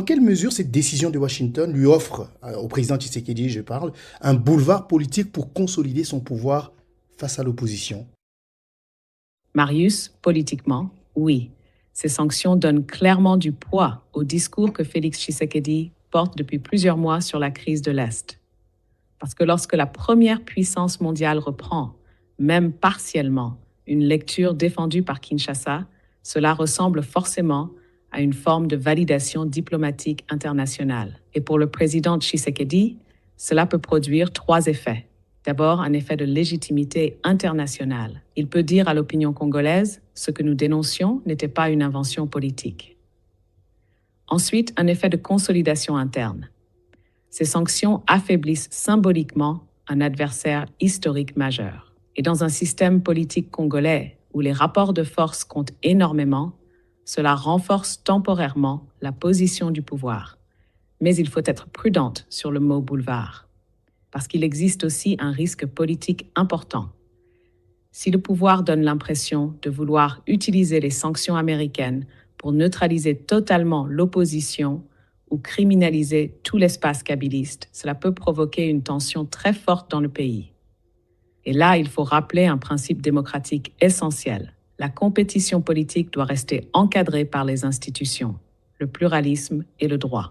dans quelle mesure cette décision de Washington lui offre, au président Tshisekedi, je parle, un boulevard politique pour consolider son pouvoir face à l'opposition? Marius, politiquement, oui. Ces sanctions donnent clairement du poids au discours que Félix Tshisekedi porte depuis plusieurs mois sur la crise de l'Est. Parce que lorsque la première puissance mondiale reprend, même partiellement, une lecture défendue par Kinshasa, cela ressemble forcément à une forme de validation diplomatique internationale. Et pour le président Tshisekedi, cela peut produire trois effets. D'abord, un effet de légitimité internationale. Il peut dire à l'opinion congolaise, ce que nous dénoncions n'était pas une invention politique. Ensuite, un effet de consolidation interne. Ces sanctions affaiblissent symboliquement un adversaire historique majeur. Et dans un système politique congolais où les rapports de force comptent énormément, cela renforce temporairement la position du pouvoir. Mais il faut être prudente sur le mot boulevard, parce qu'il existe aussi un risque politique important. Si le pouvoir donne l'impression de vouloir utiliser les sanctions américaines pour neutraliser totalement l'opposition ou criminaliser tout l'espace kabiliste, cela peut provoquer une tension très forte dans le pays. Et là, il faut rappeler un principe démocratique essentiel. La compétition politique doit rester encadrée par les institutions, le pluralisme et le droit.